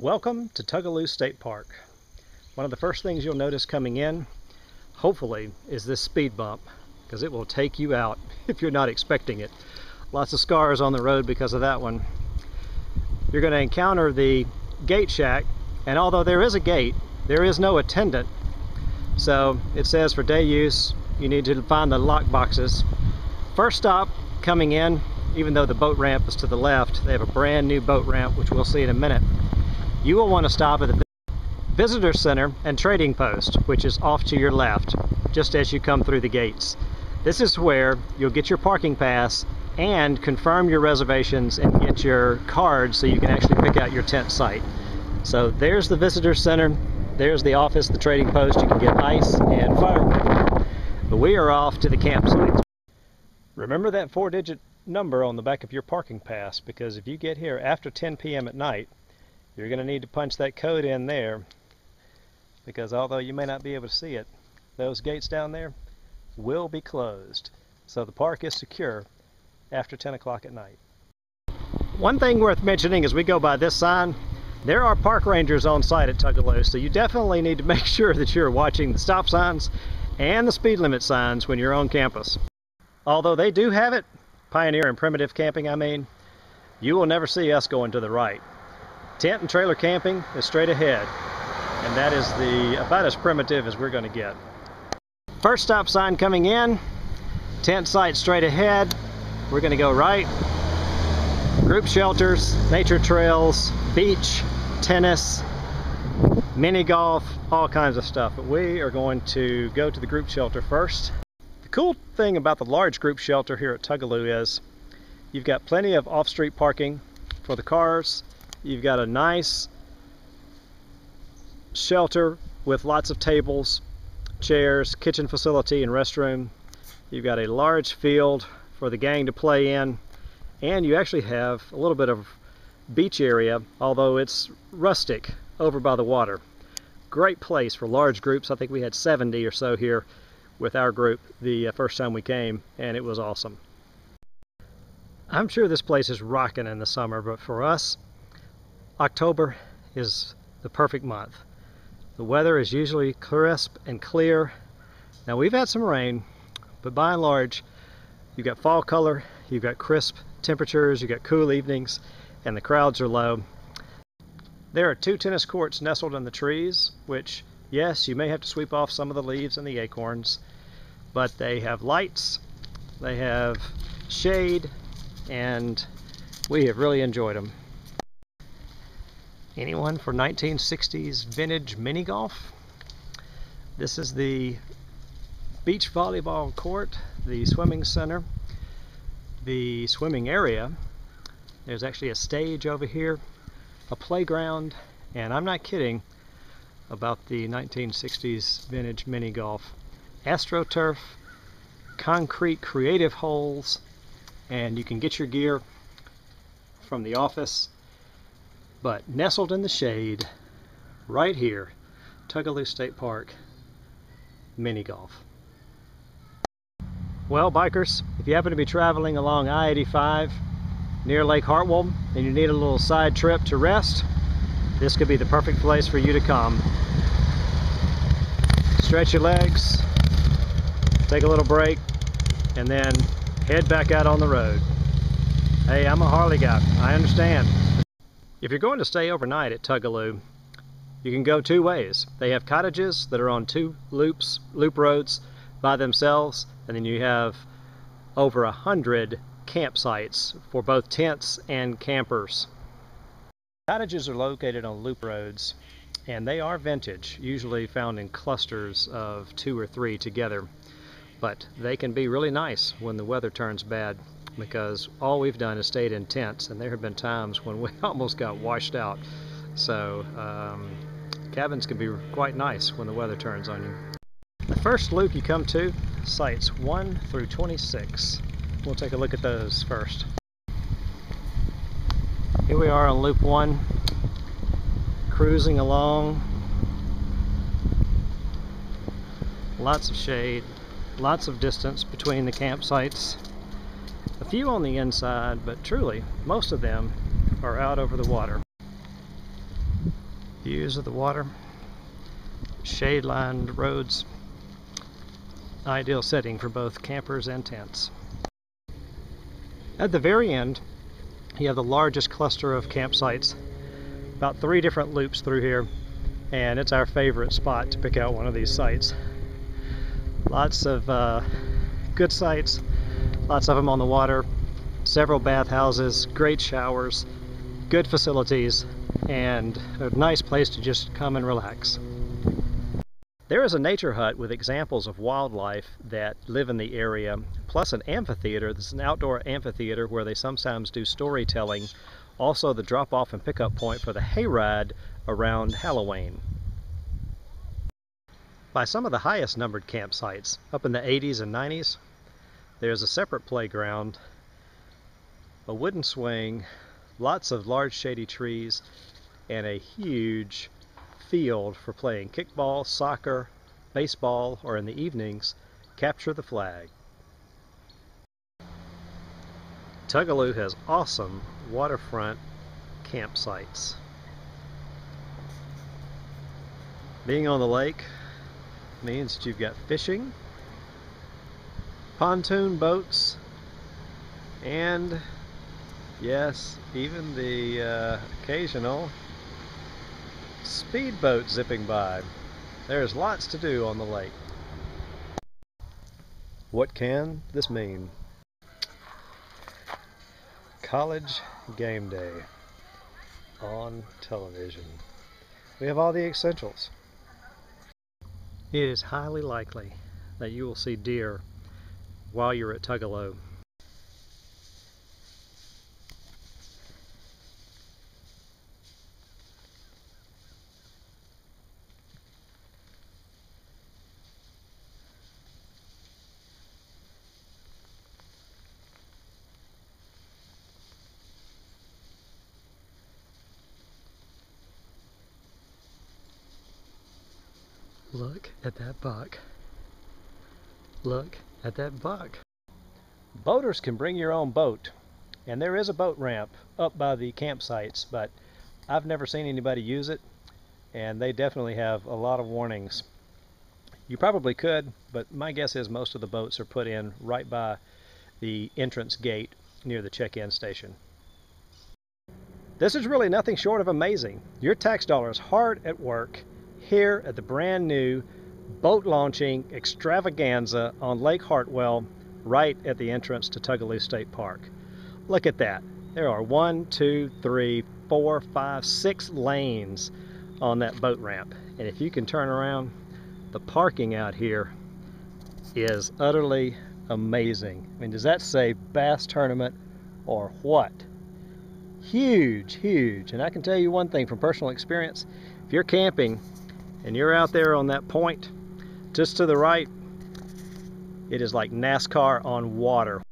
Welcome to Tugaloo State Park. One of the first things you'll notice coming in, hopefully, is this speed bump, because it will take you out if you're not expecting it. Lots of scars on the road because of that one. You're going to encounter the gate shack, and although there is a gate, there is no attendant. So it says for day use, you need to find the lock boxes. First stop coming in, even though the boat ramp is to the left, they have a brand new boat ramp, which we'll see in a minute. You will want to stop at the Visitor Center and Trading Post, which is off to your left, just as you come through the gates. This is where you'll get your parking pass and confirm your reservations and get your card so you can actually pick out your tent site. So there's the Visitor Center, there's the office, the Trading Post. You can get ice and firewood. But we are off to the campsite. Remember that 4-digit number on the back of your parking pass, because if you get here after 10 p.m. at night, you're going to need to punch that code in there, because although you may not be able to see it, those gates down there will be closed. So the park is secure after 10 o'clock at night. One thing worth mentioning as we go by this sign, there are park rangers on site at Tugaloo, so you definitely need to make sure that you're watching the stop signs and the speed limit signs when you're on campus. Although they do have it, pioneer and primitive camping I mean, you will never see us going to the right. Tent and trailer camping is straight ahead, and that is about as primitive as we're going to get. First stop sign coming in, tent site straight ahead. We're going to go right. Group shelters, nature trails, beach, tennis, mini golf, all kinds of stuff. But we are going to go to the group shelter first. The cool thing about the large group shelter here at Tugaloo is you've got plenty of off-street parking for the cars. You've got a nice shelter with lots of tables, chairs, kitchen facility, and restroom. You've got a large field for the gang to play in, and you actually have a little bit of beach area, although it's rustic over by the water. Great place for large groups. I think we had 70 or so here with our group the first time we came, and it was awesome. I'm sure this place is rocking in the summer, but for us, October is the perfect month. The weather is usually crisp and clear. Now we've had some rain, but by and large, you've got fall color, you've got crisp temperatures, you've got cool evenings, and the crowds are low. There are 2 tennis courts nestled in the trees, which, yes, you may have to sweep off some of the leaves and the acorns, but they have lights, they have shade, and we have really enjoyed them. Anyone for 1960s vintage mini golf? This is the beach volleyball court, the swimming center, the swimming area. There's actually a stage over here, a playground, and I'm not kidding about the 1960s vintage mini golf. AstroTurf, concrete creative holes, and you can get your gear from the office. But nestled in the shade, right here, Tugaloo State Park, mini golf. Well, bikers, if you happen to be traveling along I-85 near Lake Hartwell and you need a little side trip to rest, this could be the perfect place for you to come. Stretch your legs, take a little break, and then head back out on the road. Hey, I'm a Harley guy, I understand. If you're going to stay overnight at Tugaloo, you can go 2 ways. They have cottages that are on 2 loop roads by themselves, and then you have over 100 campsites for both tents and campers. Cottages are located on loop roads, and they are vintage, usually found in clusters of 2 or 3 together. But they can be really nice when the weather turns bad, because all we've done is stayed in tents, and there have been times when we almost got washed out. So cabins can be quite nice when the weather turns on you. The first loop you come to, sites 1 through 26. We'll take a look at those first. Here we are on loop 1, cruising along. Lots of shade, lots of distance between the campsites. A few on the inside, but truly, most of them are out over the water. Views of the water, shade-lined roads, ideal setting for both campers and tents. At the very end, you have the largest cluster of campsites, about 3 different loops through here, and it's our favorite spot to pick out one of these sites. Lots of good sites, lots of them on the water, several bathhouses, great showers, good facilities, and a nice place to just come and relax. There is a nature hut with examples of wildlife that live in the area, plus an amphitheater. This is an outdoor amphitheater where they sometimes do storytelling. Also the drop-off and pickup point for the hayride around Halloween. By some of the highest numbered campsites, up in the 80s and 90s, there's a separate playground, a wooden swing, lots of large shady trees, and a huge field for playing kickball, soccer, baseball, or in the evenings, capture the flag. Tugaloo has awesome waterfront campsites. Being on the lake means that you've got fishing, pontoon boats, and yes, even the occasional speedboat zipping by. There's lots to do on the lake. What can this mean? College game day on television. We have all the essentials. It is highly likely that you will see deer while you're at Tugaloo. Look at that buck. Look at that buck. Boaters can bring your own boat, and there is a boat ramp up by the campsites, but I've never seen anybody use it, and they definitely have a lot of warnings. You probably could, but my guess is most of the boats are put in right by the entrance gate near the check-in station. This is really nothing short of amazing. Your tax dollars hard at work here at the brand new boat launching extravaganza on Lake Hartwell, right at the entrance to Tugaloo State Park. Look at that. There are 1, 2, 3, 4, 5, 6 lanes on that boat ramp. And if you can turn around, the parking out here is utterly amazing. I mean, does that say bass tournament or what? Huge, huge. And I can tell you one thing from personal experience. If you're camping and you're out there on that point, just to the right, it is like NASCAR on water.